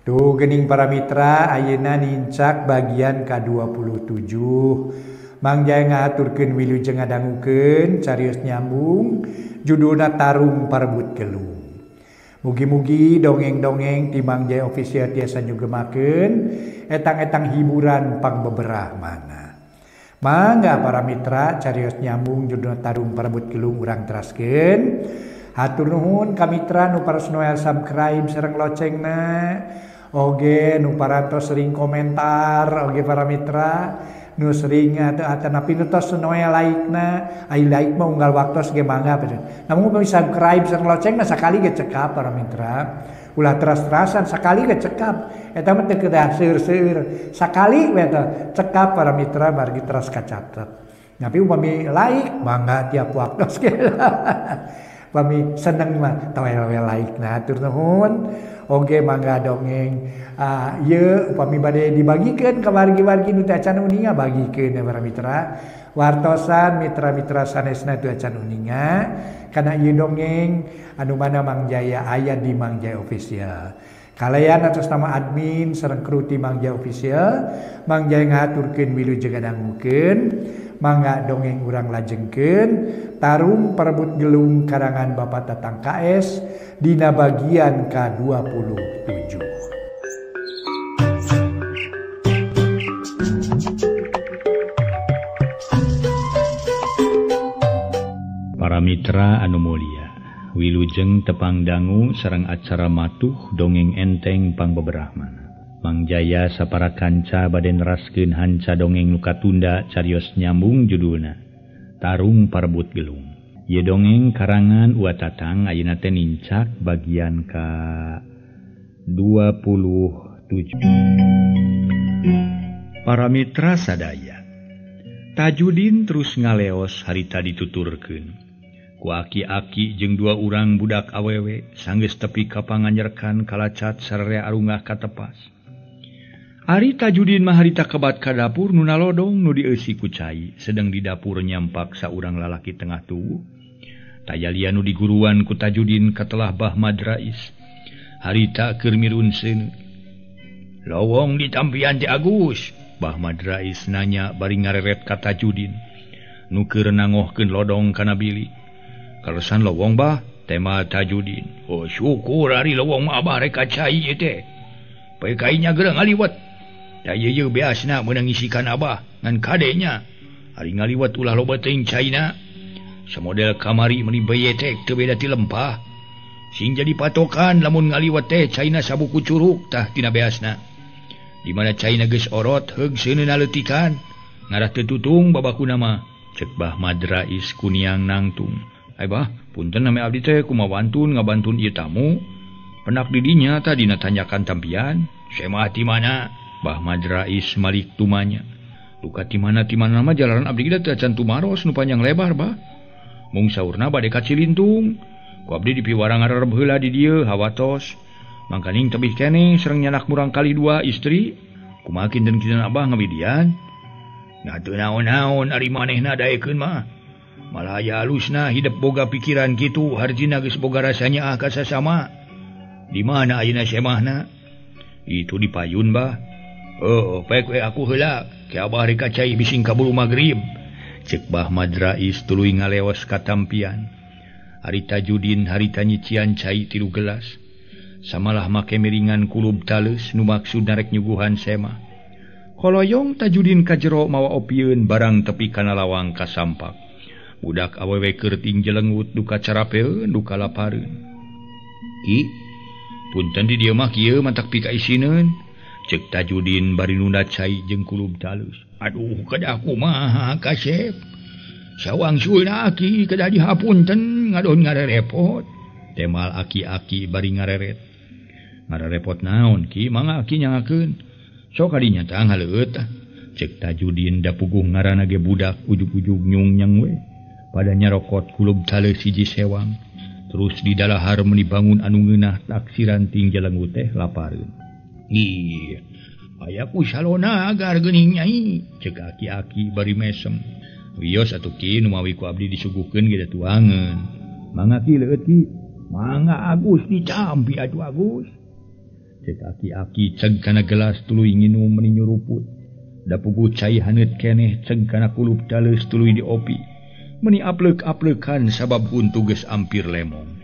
Tuh gening para mitra ayeuna nincak bagian ke-27. Mang Jaya ngaturkeun wilujeng ngadangukeun carios nyambung judulna Tarung Parebut Gelung. Mugi-mugi dongeng-dongeng ti Mang Jaya Official tiasa nyugemakeun etang-etang hiburan pangbeberah mana. Mangga para mitra carios nyambung judulna Tarung Parebut Gelung urang teraskeun. Hatur nuhun ka mitra nu paros noel subscribe sareng locengna. Oge nu parantos sering komentar oge para mitra nu sering atanapi nu tos noel like-na ai like mah unggal waktos ge mangga namun bisa subscribe sareng locengna sakali ge cekap para mitra ulah teras-terasan sakali ge cekap eta mah teu kedah seueur-seueur sakali we eta cekap para mitra margi teras kacatet tapi upami like mangga tiap waktos ge upami seneng mah tawel-wel like na atur nuhun. Oge mangga dongeng ieu upami bade dibagikeun ka wargi-wargi nu teu acan uninga bagikeun ya para mitra wartosan mitra-mitra sanesna teu acan uninga kana ieu dongeng anu mana Mang Jaya aya di Mang Jaya Official. Kalayan atas nama admin sareng kru ti Mang Jaya Official Mang Jaya ngaturkeun wilujeng ngadangukeun mangga dongeng urang lajengkeun Tarung Parebut Gelung karangan Bapak Tatang KS dina bagian ke-27. Para mitra anu mulia, wilujeng tepang dangu sareng acara matuh dongeng enteng pangbeberahmana. Mang Jaya sapara kanca bade neraskeun hanca dongeng nu katunda carios nyambung judulna Tarung Parebut Gelung. Ieu dongeng karangan Ua Tatang ayeuna teh nincak bagian ke-27. Para mitra sadaya, Tajudin terus ngaleos harita dituturkeun ku aki-aki jeung dua urang budak awewe sanggeus tepi ka panganyerkan kalacat sararea arungah katepas. Ari Tajudin mah harita kebat ka dapur nu nalodong nu dieusi ku cai sedang di dapur nyampak saurang lalaki tengah tuwuh. Tayalian nu diguruan ku Tajudin katelah Bah Madrais. Harita keur mirunseun. Lowong ditampian ti Agus. Bah Madrais nanya bari ngareret ka Tajudin. Nu keur nangohkeun lodong kana bili. Kalesan lowong bah, tema Tajudin. Oh syukur ari lowong mah abah rek cai ieu teh. Pae kainya geura ngaliwat. Da ieu beasna meunang ngisikan abah ngan kadenya. Ari ngaliwat ulah loba teuing caina. Samodel kamari meuni baye teh teu beda ti lempah. Sing jadi patokan lamun ngaliwat teh caina sabuku curug tah tina beasna. Di mana caina geus orot heug seuneuna leutikan. Ngarah teu tutung babakuna mah. Cek Bah Madrais kuniang nangtung. Ai bah, punten ame abdi teh kumaha wantun ngabantun ieu tamu. Penak didinya tah dina tanyakan tampian. Semah ti mana? Bah Madrais malik tumanya. Luka ti mana mah jalanan abdi kita teu acan tumaros nu panjang lebar bah. Mung saurna bade ka Cilintung. Ku abdi dipiwara ngarereb heula di dieu hawatos. Mangkaning tebih keneh sareng nyanak murang kali dua istri. Kumaha kinten-kinten abah ngabidian. Nah teu naon-naon ari manehna daekeun mah. Malah aya halusna hidup boga pikiran kitu harjina geus boga rasanya ka sasama. Di mana ayeuna semahna? Itu di payun bah. Oh, pek we aku heula, ke abah rek cai bising kaburu magrib. Cek Bah Madrais tuluy ngaleos katampian. Ari Tajudin harita nyician cai 3 gelas. Samalah make miringan kulub taleus nu maksudna rek nyuguhan sema. Koloyong Tajudin ka jero mawa opieun barang tepi kana lawang kasampak. Budak awewe keur ting jelengut duka carapeun duka lapareun. Ki, punten di dieu mah kieu mantak pika isineun. Cek Tajudin bari nunda cai jeung kulub talus. Aduh kedah kumaha kasep. Sawang sueuna aki kedah dihapunten ngadon ngarerepot. Temal aki-aki bari ngareret. Ngarerepot naon ki mangga aki nyangakeun. Sok kadinya tah ngaleut. Cek Tajudin da puguh ngaranna ge budak ujug-ujug nyung-nyang we. Pada nyarokot kulub talus siji sewang. Terus di dalahar menibangun anu ngeunah taksiran ting jelengut teh lapareun. Iya, ayaku salona agar geuning nyai. Cek aki-aki bari mesem. Wios atuh ki nu mawi ku abdi disuguhkeun ge tuangeun. Mangga ki leuit ki. Mangga Agus dicampi atuh Agus. cek aki-aki ceg kana gelas tuluy nginum meni nyuruput da pugu cai haneut keneh ceg kana kulup daleus tuluy diopi meni apleuk-apleukan sabab huntu geus ampir lemong.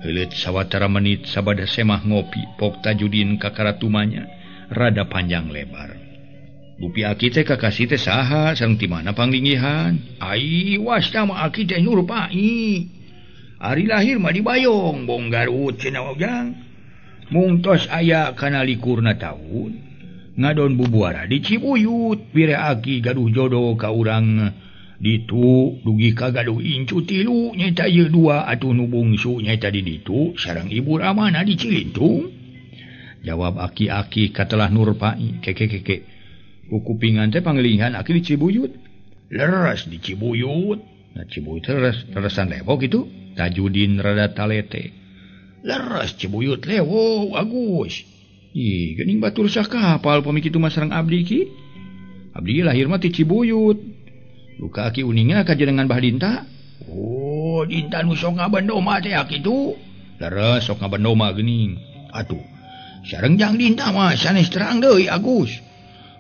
Heuleut sawatara menit sabada semah ngopi pok Tajudin ka karatumanya rada panjang lebar. Bupi aki teh kakasih teh saha sareng ti mana panglinggihan? Ai wasna mah aki teh Nurpai. Ari lahir mah di Bayong, Bong Garut cenah ojang. Mung tos aya kana likurna taun ngadon bubuara di Cibuyut pire aki gaduh jodoh ka urang ditu dugi ka gaduh incu 3 nyaeta ieu 2 atuh nu bungsu nyaeta di ditu sareng ibu ramana di Cilintung. Jawab aki-aki katelah Nurpai keke kupingan teh panglinggihan aki di Cibuyut. Leres di Cibuyut. Nah Cibuyut leresan lewo gitu. Tajudin rada talete. Leres Cibuyut lewo Agus. Ih geuning batur sakapal pami kitu mah sareng abdi ki. Abdi lahir mah ti Cibuyut. Luka aki uninga kajenengan Bah Dinta. Oh Dinta nu sok ngabandoma teh aki tu. Leres sok ngabandoma geuning. Atuh sareng jang Dinta mah sanes terang deui Agus.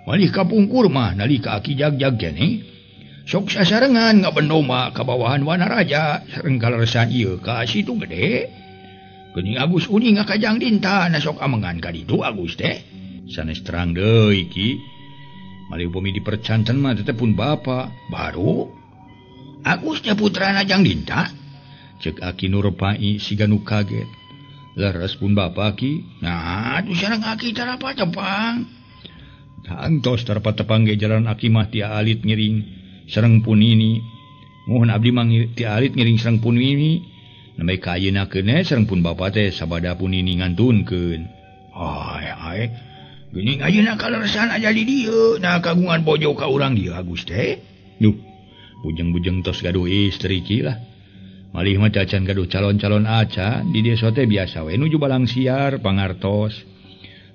Malih kapungkur mah nalika aki jag-jag keneh sok sasarengan ngabandoma ka bawahan Wanaraja sareng kaleresan ieu ka Situ Gede. Geuning Agus uning ka jang Dinta na sok amengan ka ditu Agus teh. Sanes terang deui ki. Malih upami dipercanten mah tetep pun bapa baru Agus teh putrana jang Dinta. Cek aki Nurpai siga nu kaget. Leres pun bapa ki. Nah atuh sareng aki tarapat tepang. Hantos terpat-tepang ge jalan aki mah tia alit ngiring sareng punini. Mohon abdi mah tia alit ngiring sareng punini. Namai ka ayeuna keuneh sareng pun bapa teh sabada punini ngantunkeun. Ai. Geuning ayeuna kaleresan aja di dieu. Nah kagungan bojo ka urang dieu Agus teh. Duh, bujeng-bujeng tos gaduh istri ki lah. Malih mah cacan gaduh calon-calon acan di desa teh biasa we nuju balang siar pangartos.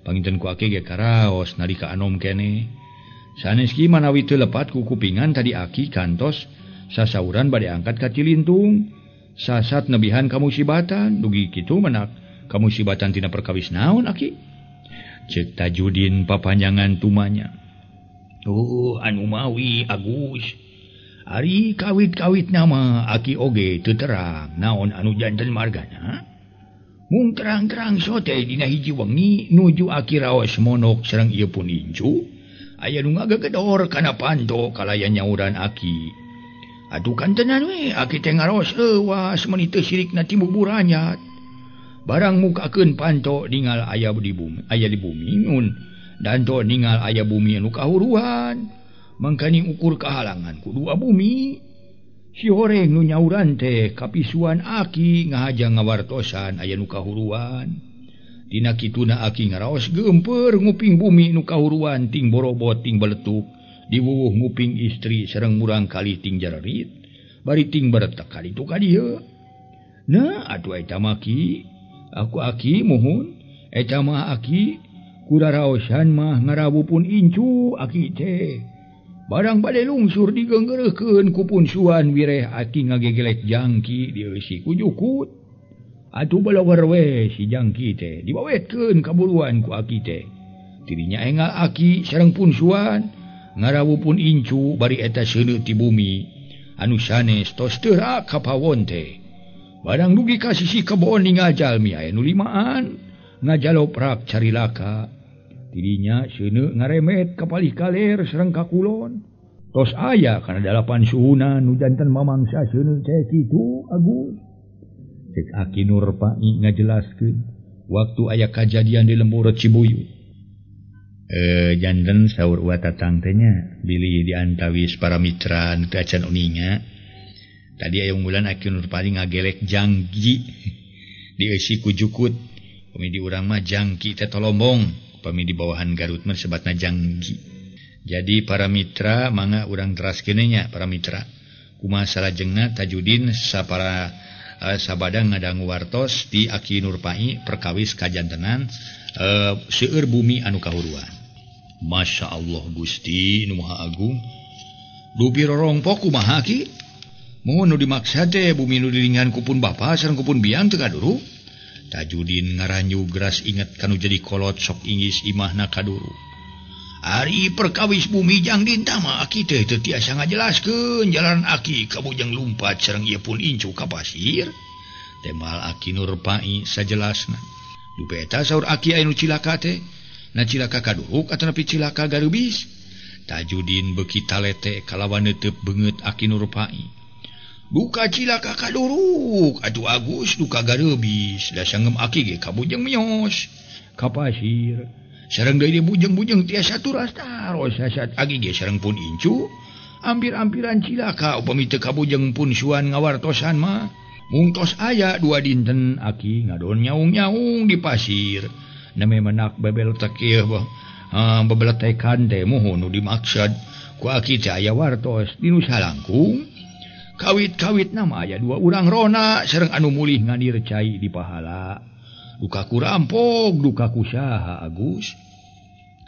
Panginten ku aki ge karaos nalika anom keneh. Sanes ki manawi teu lepat ku kupingan tadi aki kantos sasauran bade angkat ka Cilintung. Sasat nebihan kamusibatan dugi kitu menak kamusibatan tina perkawis naon aki. Cek Tajudin papanjangan tumanya. Oh anu mawi Agus. Ari kawit-kawit nama aki oge teu terang naon anu janten margana. Mung terang-terang sote dina hiji wengi nuju aki raos monok sareng ieu pun incu. Aya nu ngagegedor kana panto kalayan nyauran aki. Atuh kantenan we aki teh ngaros euwas meni teu sirikna ti buburanyat. Barang mukakeun panto ningal aya di bumi nun danto ningal aya bumi anu kahuruan. Mangkani ukur kahalangan ku dua bumi. Si horeng nu nyauran teh kapisuan aki ngahajang ngawartosan aya nu kahuruan. Dina kituna aki ngaraos geumpeur nguping bumi nu kahuruan ting borobot ting beletuk diwuwuh nguping istri sareng murang kali ting jarerit bari ting baretek ka ditu ka dieu. Nah atuh eta mah ki aku aki mohon eta mah aki kuraraosan mah ngarawu pun incu aki teh. Barang bade lungsur digenggereukeun ku punsuan wireh aki ngagegelek jangki dieusi ku jukut. Atuh balawar we si jangki teh dibawetkeun kabuluan ku aki teh. Tidinya engal aki sareng punsuan ngarawu pun incu bari eta seuneu ti bumi anu sanes tos teu rak kapawon teh. Barang dugi ka sisi kebon ningal jalmi aya nu limaan ngajalop rak carilaka. Tidinya seuneu ngaremet ka palih kaler sareng ka kulon. Tos aya kana dalapan suhuna nu janten mamangsa seuneu teh kitu Agus. Cek aki Nurpai ngajelaskeun waktu aya kajadian di lembur Cibuyut. Janten saur ulah tatang teh nya bilih diantawis para mitra nu teu acan uninga. Tadi aya unggulan aki Nurpai ngagelek jangki dieusi ku jukut. Pami di urang mah jangki teh tolombong. Pami di bawahan Garut mah sebatna jangki. Jadi para mitra mangga urang teraskeun nya para mitra. Kumaha salajengna Tajudin sapara sabada ngadangu wartos di aki Nurpai perkawis kajantenan seueur bumi anu kahuruan. Masya Allah Gusti nu Maha Agung. Dupi rorongpok kumaha ki? Mun nu dimaksa teh bumi nu dilingan kupun bapa sareng kupun biang teu kaduru. Tajudin ngaranyu geras inget kanu jadi kolot sok ingis imahna kaduru. Ari perkawis Bumijang Dinta mah aki teh teu tiasa ngajelaskeun jalan aki ka bujang lumpat sareng ieu pun incu ka pasir. Temal aki Nur Pai sajelasna. Dupe eta saur aki anu cilaka teh. Na cilaka kaduruk atau napi cilaka gareubis. Tajudin beuki talete kalawan neuteup beungeut aki Nur Pai. Duka cilaka kaduruk atuh Agus duka gareubis. Da sanggem aki ge ka bujang mios ka pasir. Sareng deui bujang-bujang tiasa turas taros saat aki ge sareng pun incu. Ampir-ampiran cilaka upami teu ka bujang pun suan ngawartosan mah. Mung tos aya 2 dinten aki ngadon nyaung-nyaung di pasir. Name menak bebel takir bebeletekan teh mohon nu dimaksud ku aki teh aya wartos di nu salangkung. Kawit-kawit nama aya 2 urang rona sareng anu mulih ngadir cai di pahala. Duka ku rampok, duka ku saha Agus.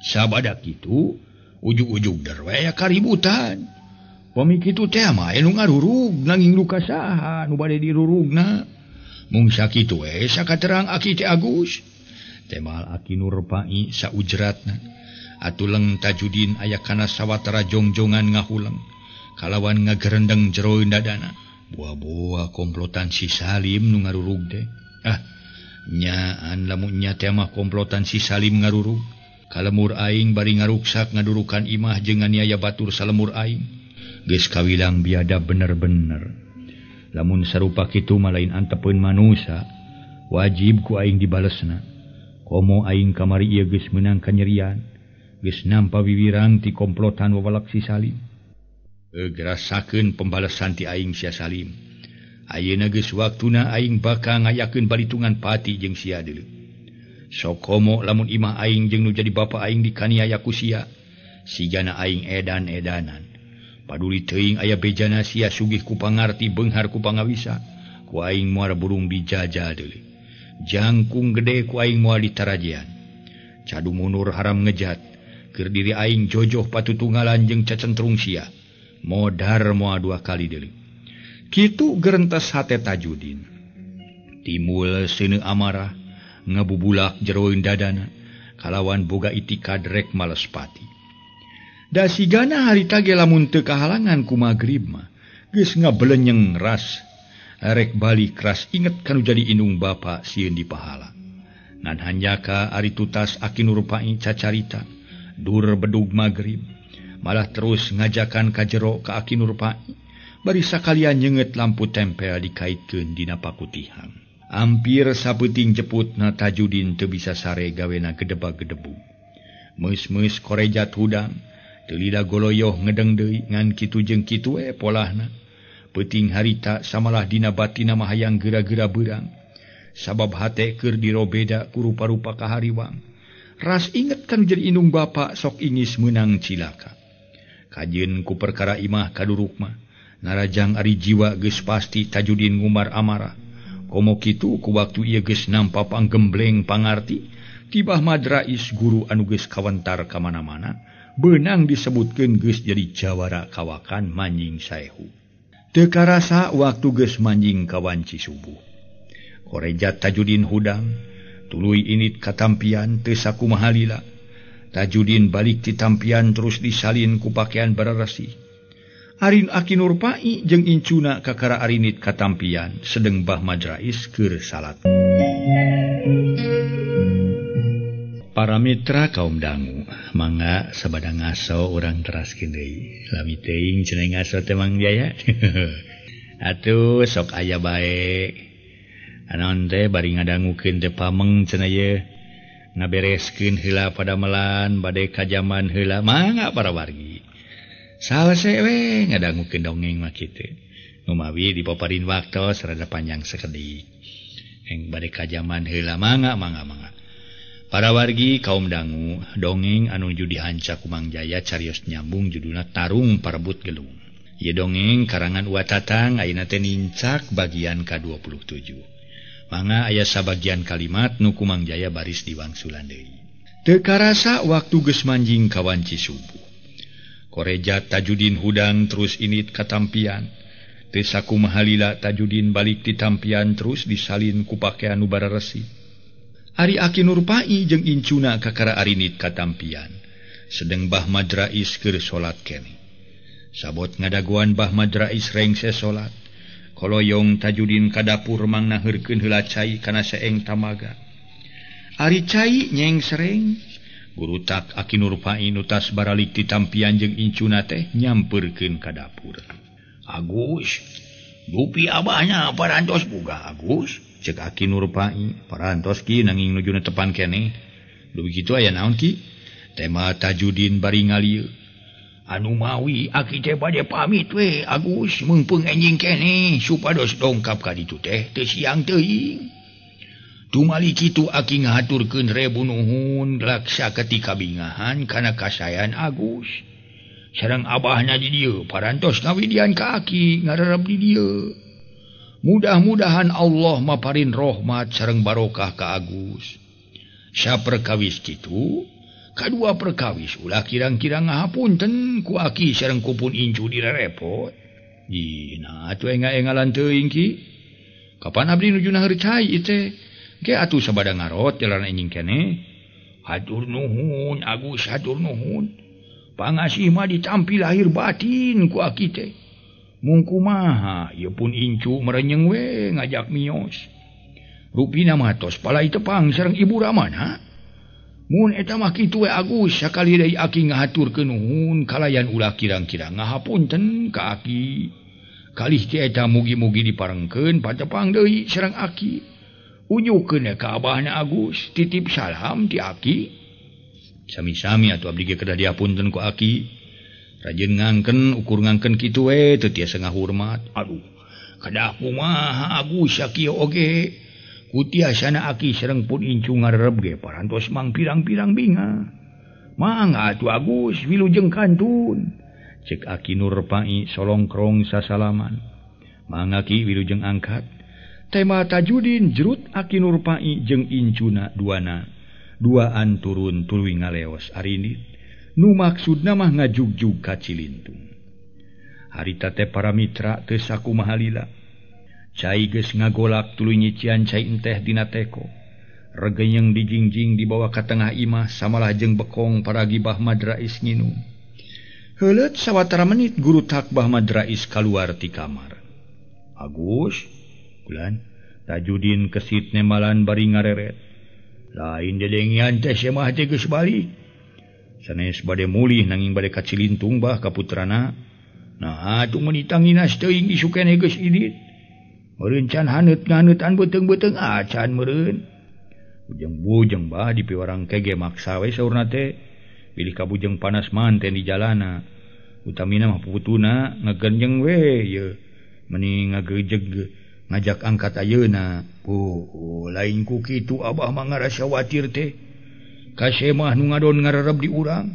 Sabada kitu ujug-ujug der we kaributan. Pami kitu teh mah anu ngarurug nanging duka saha nu bade dirurugna. Mung sakitu we sakaterang aki teh Agus. Temal aki Nur Pai saujratna. Atuleng Tajudin aya kana sawatara jongjongan ngahulang. Kalawan ngagerendeng jero dadana. Buah-buah komplotan si Salim nu ngarurug teh. Nyaan lamun nya teh mah komplotan si Salim ngarurug. Kalemur aing bari ngaruksak ngadurukan imah jeung nganiaya batur salemur aing. Geus kawilang biadab bener-bener. Lamun sarupa kitu mah lain antepeun manusia, wajib ku aing dibalesna. Komo aing kamari ieu geus meunang kanyerian, geus nampa wiwirang ti komplotan wawalak si Salim. Gerasakeun pembalesan ti aing sia Salim. Ayeuna geus waktuna aing bakal ngayakeun balitungan pati jeung sia deuleu. Sok komo lamun imah aing jeung nu jadi bapa aing dikaniaya ku sia, sigana aing edan-edanan. Paduli teuing aya bejana sia sugih ku pangarti beunghar ku pangawisa, ku aing moal burung dijajal deuleu. Jangkung gede ku aing moal ditarajean. Cadu munur haram ngejat, keur diri aing jojoh patutunggalan jeung cacentrung sia. Modar moal 2 kali deuleu. Kitu gerentes hate Tajudin. Timul seuneu amarah, ngabubulak jero dadana, kalawan boga itikad rek males pati. Da sigana harita ge lamun teu kahalangan ku magrib mah, geus ngabelenyeng ras. Rek balik ras inget kanu jadi indung bapa sieun di pahala. Ngan hanjaka ari tutas aki Nur Pai cacarita, dur bedug magrib, malah terus ngajakan ka jero ka aki Nur Pai, bari sakalian nyeungeut lampu tempel dikaitkeun dina pakutihan. Ampir sapeuting jeputna Tajudin teu bisa sare gawena gedebag-gedebu. Meus-meus korejat hudang, teu lida goloyoh ngedeng deui ngan kitu jeung kitu we polahna. Peuting harita samalah dina batina mah hayang geura-geura beurang. Sabab hate keur dirobeda ku rupa-rupa kahariwang. Ras inget kan jadi indung bapa sok ingis meunang cilaka. Kajeun ku perkara imah kaduruk mah, narajang ari jiwa geus pasti Tajudin ngumar amarah. Komo kitu ku waktu ieu geus nampa panggembleng pangarti, tibah madrais guru anu geus kawentar ka mana-mana, beunang disebutkeun geus jadi jawara kawakan manjing saehu. Teu karasa waktu geus manjing ka wanci subuh. Korejat Tajudin hudang, tuluy init katampian teu sakumaha lila. Tajudin balik ti tampian terus disalin ku pakean bararesi. Arin aki Nur Pai jeung incuna kakara arinit katampian sedeng bah madrais keur salat. Para mitra kaum dangu, mangga sabada ngaso urang teraskeun deui. Lami teuing cenah ngaso teh Mang Jaya. Atuh sok aya bae. Anon teh bari ngadangukeun teh pameng cenah ye. Ngabereskeun heula padamelan bade ka jaman heula, mangga para wargi. Salese we ngadangukeun dongeng mah kitu. Numawi dipaparin waktos rada panjang sakedik. Heng bade ka jaman heula, mangga. Para wargi kaum dangu, dongeng anu nuju dihanca ku Mang Jaya carios nyambung judulna Tarung Parebut Gelung. Ieu dongeng karangan Uwa Tatang ayeuna teh nincak bagian ka-27. Mangga aya sabagian kalimat nu ku Mang Jaya baris diwangsulan deui. Teu karasa waktu geus manjing ka wanci subuh. Korejat Tajudin hudang terus init katampian. Tesaku mahalila Tajudin balik ditampian terus disalin ku pakaian ubara resi. Ari Aki Nurpai jeung incuna kakara arinit katampian. Sedeng Bah Madrais keur salat keneh. Sabot ngadaguan Bah Madrais rengse salat. Koloyong Tajudin ka dapur mangna heurkeun heula cai kana seeng tamaga. Ari cai nyeng sereng. Gurutak Aki Nurpai nutas baralik ditampian jeung incuna teh nyamperkeun ka dapur. Agus, dupi abahnya parantos boga Agus, cek Aki Nurpai, parantos ki nanging nuju tepan kene. Duh kitu aya naon ki? Tema Tajudin bari ngalieu. Anu mawi Aki teh bade pamit we Agus, meungpeung enjing kene supados dongkap ka ditu teh teu siang teuing. Tumali kitu Aki ngahaturkeun rebu nuhun laksa ketika bingahan kana kasayan Agus. Sareng abahna di dieu parantos ngawidian ka Aki ngarerep di dieu. Mudah-mudahan Allah maparin rahmat sareng barokah ka Agus. Saperkawis kitu, kadua perkawis ulah kirang-kirang ngahapunten ku Aki sareng kupun incu direrepot. Dina atuh enga-engalan teuing ki. Kapan abdi nuju naheur cai teh? Ge atuh sabada ngarot jalan enjing keneh. Hatur nuhun Agus, hatur nuhun. Pangasih mah ditampi lahir batin ku Aki teh. Mung kumaha ieu pun incu merenyeng we ngajak mios. Rupina mah tos palai tepang sareng Ibu Ramana. Mun eta mah kitu we Agus sakali deui Aki ngahaturkeun nuhun kalayan ulah kirang-kirang ngahapunten ka Aki. Kalih teh eta mugi-mugi diparengkeun patepang deui sareng Aki. Unyukeun ka abahna Agus titip salam ti Aki. Sami-sami atuh abdi ge kedah diapunten ku Aki. Rajin ngangken ukur ngangken kitu we teu tiasa ngahurmat. Aduh, kadah kumaha Agus sakieu oge. Ku tiasana Aki sareng pun incu ngarerep ge parantos mang pirang-pirang binga. Mangga atuh Agus wilujeng kantun. Cek Aki Nurpai solongkrong sasalaman. Mangga ki wilujeng angkat. Tema Tajudin jerut Aki Nurpai jeung incuna duana. Duaan turun tuluy ngaleos arinit nu maksudna mah ngajugjug ka Cilintung. Harita teh para mitra teu sakumaha lila. Cai geus ngagolak tuluy nyician cai enteh dina teko. Regeyeng dijingjing dibawa ka tengah imah samalah jeung bekong paragi Bah Madrais nginum. Heuleut sawatara menit guru tak Bah Madrais kaluar ti kamar. Agus, kulan Tajudin kesit nemalan bari ngareret. Lain dedengian teh semah teh geus balik. Sanes bade mulih nanging bade ka Cilintung bah ka putrana. Nah atuh meuni tanginas teuing isu keneh geus idit. Meureun can haneut-nganeutan beuteung-beuteung acan meureun. Bujeng-bujeng bah dipiwarang kege maksa we saurna teh. Pilih ka bujeng panas manten di jalana. Utamina mah puputuna ngagenjeng we ye. Meuni ngagejeg ngajak angkat ayeuna. Lain ku kitu abah mah ngarasa watir teh. Kasemah nu ngadon ngarerep di urang.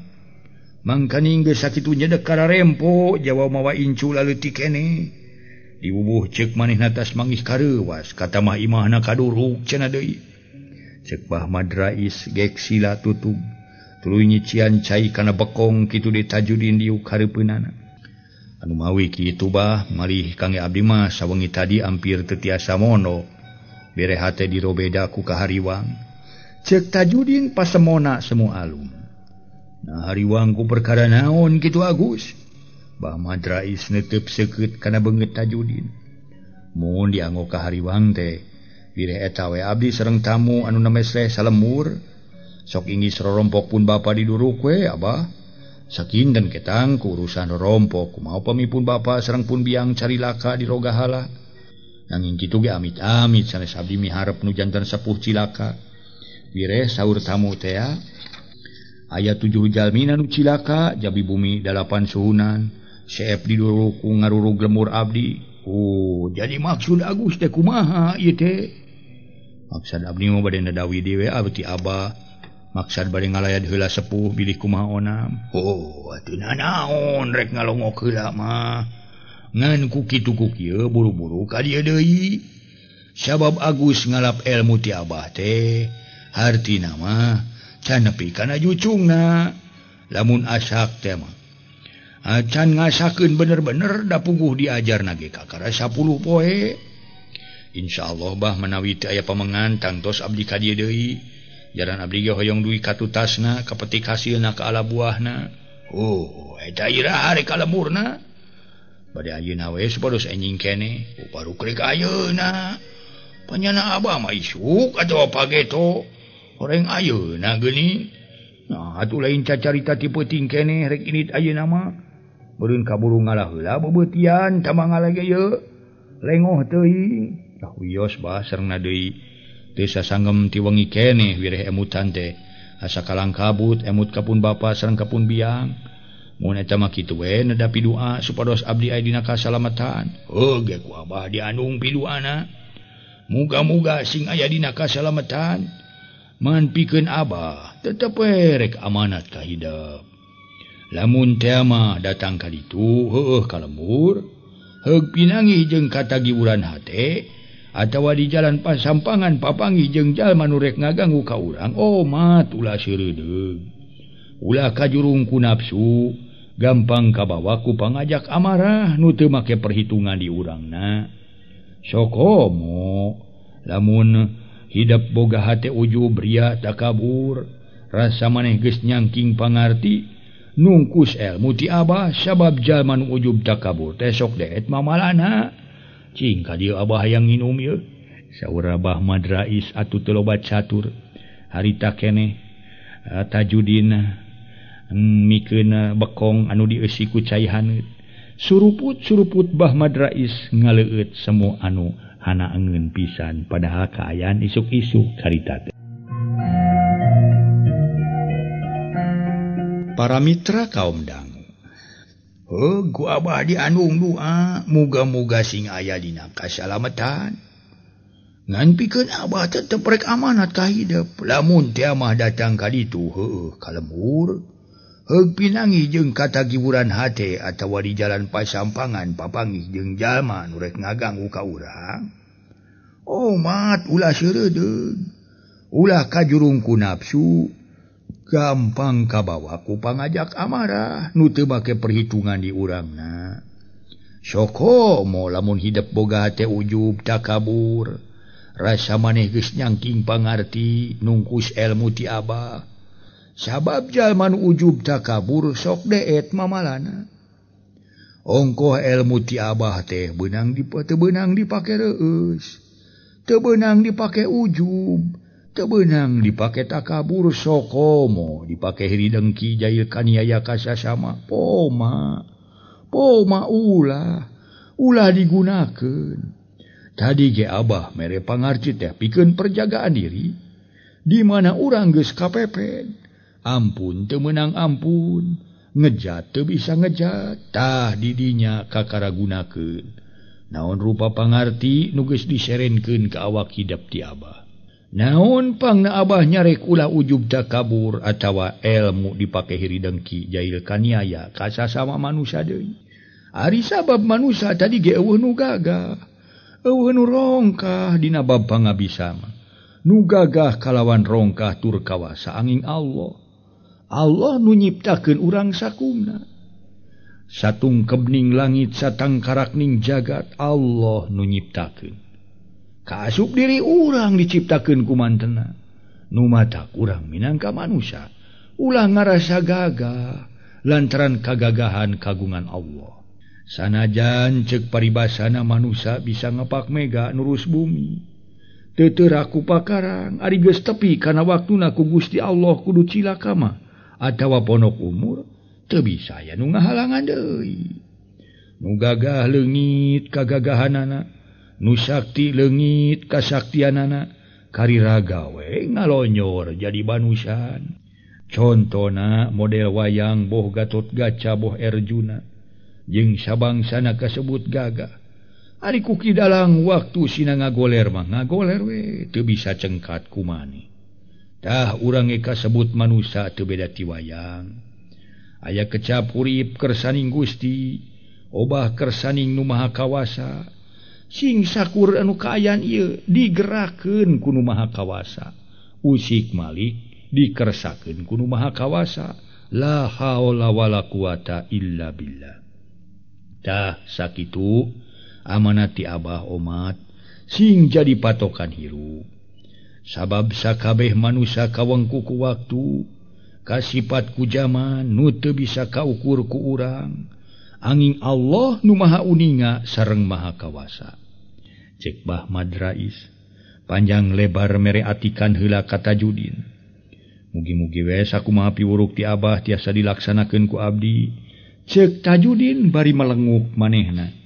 Mangkaning geus sakitu nyedek kararempo jawa mawa incu laleutik keneh. Dibubuh ceuk manehna tas mangis kareuwas kata mah imahna kaduruk cenah deui. Ceuk Bah Madrais gek sila tutug. Tuluy nyician cai kana bekong kitu di Tajudin diuk hareupeunana. Anu mawi kitu bah malih kangge abdi mah sawengi tadi ampir teu tiasa mono. Bere hate dirobeda ku kahariwang. Cek Tajudin pasemona semu alum. Nah hariwang ku perkara naon kitu Agus? Bah Madrais netep seukeut kana beungeut Tajudin. Mun dianggo ka hariwang teh, bire eta we abdi sareng tamu anu namesleh salemur. Sok ingis rorompok pun bapa diduruk we abah. Sakinten ketang ku urusan rorompok kumaha pamipun bapa sareng pun biang carilaka di rogahala. Nanging kitu ge amit-amit sanes abdi miharep nu janten sepuh cilaka. Bire saur tamu teh aya 7 jalmina nu cilaka jabi bumi 8 suhunan. Seep diduruk ku ngarurug lemur abdi. Jadi maksud Agus teh kumaha ieu teh? Maksud abdi mah bade nadawi dewe abdi abah. Maksud bade ngalayad heula sepuh bilih kumaha onam. Atuh naon rek ngalongok heula mah. Ngan ku kitu ku kieu buru-buru ka dieu deui. Sabab Agus ngalap ilmu ti abah teh. Hartina mah can nepi kana jucungna. Lamun asak teh mah acan ngasakeun bener-bener da puguh diajar nage kakara 10 poe. Insyaallah bah menawi teu aya pamengan tangtos abdi ka dieu deui. Jaran abdi ge hoyong duwi ka tutasna, ka petik hasilna ka ala buahna. Oh, eta ira rek kalemurna. Bade ayeuna we supados enjing kene, uparu krek ayeuna. Panyana abah mah isuk atawa pageto. Horeng ayeuna geuning. Nah, atuh lain cacarita ti peuting kene rek init ayeuna mah. Beureun kaburu ngalah heula bebeutian tamangala ge yeu. Lengoh teuing. Tah wios bah sarengna deui teu sasanggem ti wengi keneh wireh emutan teh asa kalang kabut emut kapun bapa sareng kapun biang. Mun eta mah kitu we nedapi doa supados abdi aya dina kasalamatan. Heuge ku abah dianung pidoana. Muga-muga sing aya dina kasalamatan man pikeun abah tetep we rek amanat ka hidep. Lamun teh mah datang ka ditu heueuh kalembur heug pinangih jeung katagiuran hate atawa di jalan pasampangan papanggih jeung jalma nu rek ngaganggu ka urang, oh mat ulah seureudeg. Ulah kajurung ku nafsu, gampang kabawa ku pangajak amarah nu teu make perhitungan di urangna. Sokomo lamun hidup boga hate ujub ria takabur, rasa maneh geus nyangking pangarti, nungkus ilmu ti abah sabab jalma nu ujub takabur teh sok deet mamalana. Cing ka dieu abah hayang nginum yeuh. Saur Abah Madrais atuh teu loba catur. Harita keneh Tajudin mikeun bekong anu dieusi ku cai haneut. Suruput-suruput Bah Madrais ngaleueut semu anu hanaengeun pisan padahal kaayaan isuk-isuk harita teh. Para mitra kaum dangu. Ku abah dianung doa, muga-muga sing aya dina kasalamatan. Ngan pikeun abah tetep rek amanat ka hidep. Lamun teh mah datang ka ditu heueuh kalembur. Heug pinangih jeung katagiuran hate atawa di jalan pasampangan papanggih jeung jalma nu rek ngaganggu ka urang. Oh mat ulah seureudeg. Ulah kajurung ku nafsu. Gampang kabawa ku pangajak amarah nu teu make perhitungan di urangna. Sokomo lamun hidep boga hate ujub takabur, rasa maneh geus nyangking pangarti nungkus ilmu ti abah. Sabab jalma nu ujub takabur sok deet mamalana. Ongkoh ilmu ti abah teh teu beunang dipake reueus, teu beunang dipake ujub. Tebenang dipake takabur sokomo dipake hiri dengki jail kaniaya kasasama poma ulah digunakeun. Tadi ge abah mere pangarci teh pikeun perjagaan diri di mana urang geus kapepet ampun teu meunang ampun ngejat teu bisa ngejat tah didinya kakaragunakeun naon rupa pangarti nu geus diserenkeun ka awak hidep ti abah. Naon pangna abah nyarek ulah ujub takabur atawa ilmu dipake hiri dengki jail kaniaya kasasama manusia deui. Ari sabab manusia tadi ge eueuh nu gagah, eueuh nu rongkah dina bab pangabisa mah. Nu gagah kalawan rongkah tur kawasa angin Allah. Allah nu nyiptakeun urang sakumna. Satungkeb ning langit satangkarak ning jagat Allah nu nyiptakeun. Kaasup diri urang diciptakeun ku mantena. Nu matak urang minangka manusia ulah ngarasa gagah lantaran kagagahan kagungan Allah. Sanajan ceuk paribasana manusia bisa ngepak mega nurus bumi. Teu teu raku pakarang ari geus tepi kana waktuna ku Gusti Allah kudu cilaka mah atawa ponok umur teu bisa aya nu ngahalangan deui. Nu gagah leungit kagagahanana, nu sakti leungit kasaktianana, kariraga we ngalonyor jadi banusan. Contona model wayang boh Gatotkaca boh Arjuna jeung sabangsana kasebut gagah. Ari ku kidalang waktu sina ngagoler mah ngagoler we teu bisa cengkat ku maneh. Tah urang ge kasebut manusia teu beda ti wayang. Aya kecap urip kersaning Gusti, obah kersaning nu maha kawasa. Sing sakur anu kaayaan ieu digerakkeun ku nu maha kawasa. Usik malik dikersakeun ku nu maha kawasa. La haula wala quwata illa billah. Tah sakitu amanati Abah Omat sing jadi patokan hirup. Sabab sakabeh manusia kawengku ku waktu, kasifat ku zaman nu teu bisa kaukur ku urang. Angin Allah nu maha uninga sareng maha kawasa. Cek Bah Madrais, panjang lebar mere atikan heula ka Tajudin. Mugi-mugi we sakumaha piwuruk ti Abah tiasa dilaksanakeun ku abdi. Cek Tajudin bari melenguk manehna.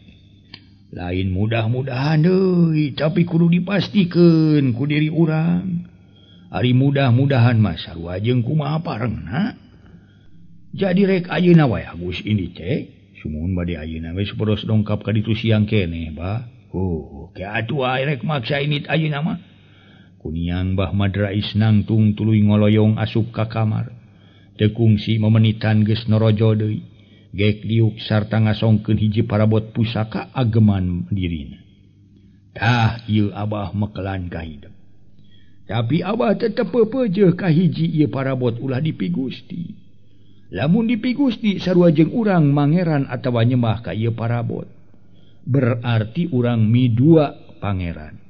Lain mudah-mudahan deui, tapi kudu dipastikeun ku diri urang. Ari mudah-mudahan mah sarua jeung kumaha parengna. Jadi rek ayeuna wae Agus ini teh, sumuhun bade ayeuna we sapodos dongkap ka ditu siang keneh, Bah. Ke atuh rek maksa ini ayeuna mah. Kuniang Bah Madrais nangtung tuluy ngoloyong asup ka kamar. Teu kungsi memenitan geus norojo deui. Gek liuk sarta ngasongkeun hiji parabot pusaka ageman dirina. Tah ieu Abah mekelan ka hidup. Tapi Abah tetep pepeujeuh ka hiji ieu parabot ulah dipi Gusti. Lamun dipi Gusti sarua jeung urang mangeran atawa nyembah ka ieu parabot. Berarti urang midua pangeran.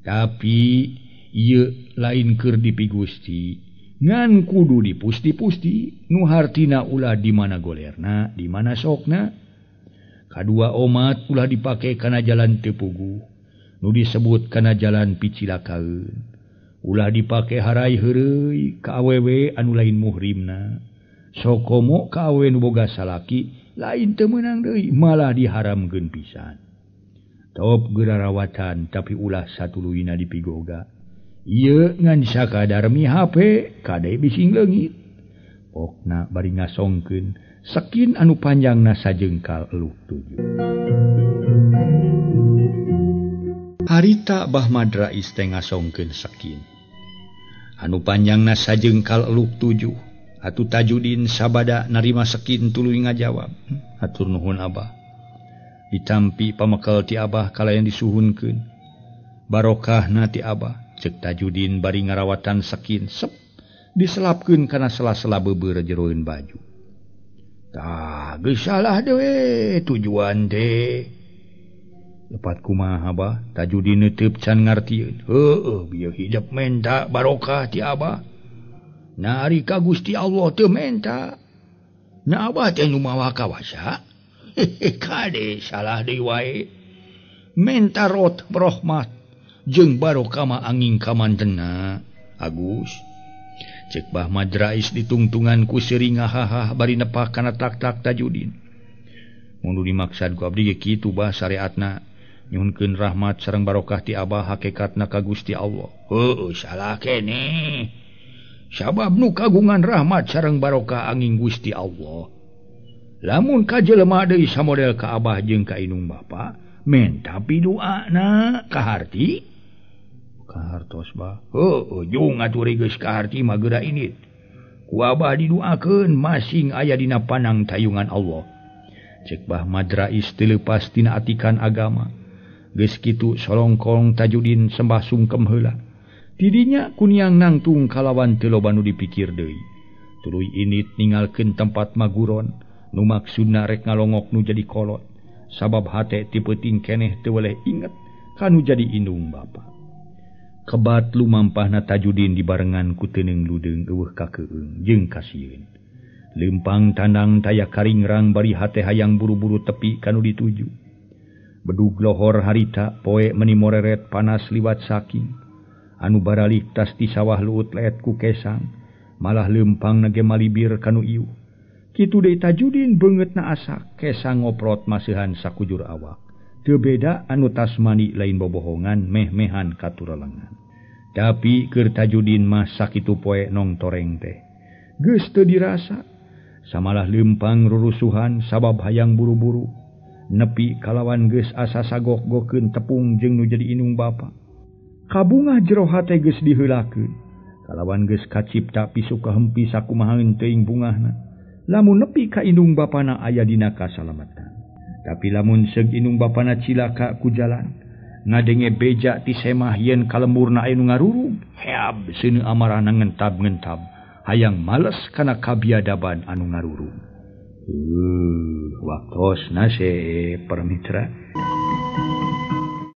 Tapi ieu lain keur dipi Gusti, ngan kudu dipusti-pusti nu hartina ulah di mana golerna, di mana sokna. Kadua Omat ulah dipake kana jalan teu puguh, nu disebut kana jalan picilakaeun. Ulah dipake harai heureuy ka awewe anu lain muhrimna. Sokomo ka awewe nu boga salaki lain teu meunang deui, malah diharamkeun pisan. Top gerarawatan tapi ulah satuluyna dipigoga. Ieu ngan sakadar mi HP kade bising leungit. Pokna bari ngasongkeun sekin anu panjangna sajengkal eluh 7. Harita Bah Madrais teh ngasongkeun sekin anu panjangna sajengkal eluh 7. Atuh Tajudin sabada narima sekin tuluy ngajawab, hatur nuhun Abah. Ditampi pamekel ti Abah kalayan disuhunkeun. Barokahna ti Abah, cek Tajudin bari ngarawatan sekin sep diselapkeun kana sela-sela beubeur jeroeun baju. Tah geus salah dewe tujuan teh. Lepat kumaha Abah? Tajudin neuteub can ngartieun. Heueuh bieu hidup menta barokah ti Abah. Na ari ka Gusti Allah teu menta. Na Abah teh nu mawa kawasa. Kade salah deui wae. Menta rahmat jeung barokah mah angin kamantenna Agus. Cek Bah Madrais ditungtungan ku seuring hahaha bari nepah kana tak-tak Tajudin. Mun dimaksad ku abdi ge kitu Bah syariatna nyuhunkeun rahmat sareng barokah ti Abah hakikatna ka Gusti Allah. Heueuh salah keneh. Sabab nu kagungan rahmat sareng barokah angin Gusti Allah. Lamun ka jelema deui samodel ka Abah jeung ka inung bapa, menta pidoana kaharti. Kahartos Bah. Heueuh jung atuh geus kaharti mah geura init. Ku Abah didoakeun masing aya dina panang tayungan Allah. Cek Bah Madrais teu leupas tina atikan agama. Geus kitu solongkong Tajudin sembah sungkem heula. Tidinya kuniang nangtung kalawan teu loba nu dipikir deui. Tuluy init ninggalkeun tempat maguron nu maksudna rek ngalongok nu jadi kolot. Sabab hate ti peuting keneh teu weleh inget kanu jadi indung bapa. Kebat lumampahna Tajudin dibarengan ku teuneng ludeung eueuh kakeueung jeung kasieun. Leumpang tandang taya karingrang bari hate hayang buru-buru tepi kanu dituju. Bedug lohor harita poe meuni moreret panas liwat saking. Anu baralih tas ti sawah luut leet ku kesang, malah leumpang nage malibir kanu ieu. Kitu deui Tajudin beungeutna asa kesang ngoprot maseuhan sakujur awak. Teu beda anu tas mani lain bobohongan meh-mehan katuralengan. Tapi keur Tajudin mah sakitu poe nong toreng teh. Geus teu dirasa. Samalah leumpang rurusuhan sabab hayang buru-buru. Nepi kalawan geus asa sagok-gokeun tepung jeung nu jadi inung bapa. Kabungah jero hate geus diheulakeun. Kalawan geus kacipta pisu kahempi sakumahaeun teuing bungahna. Lamun nepi ka indung bapana aya dina kasalamatan. Tapi lamun seug indung bapana cilaka ku jalan, ngadenge beja ti semah yen kalemburna aya nu ngarurung, heab seuneu amarahna ngentab-ngentab. hayang males kana kabiadaban anu ngarurung. Waktos nase permitra.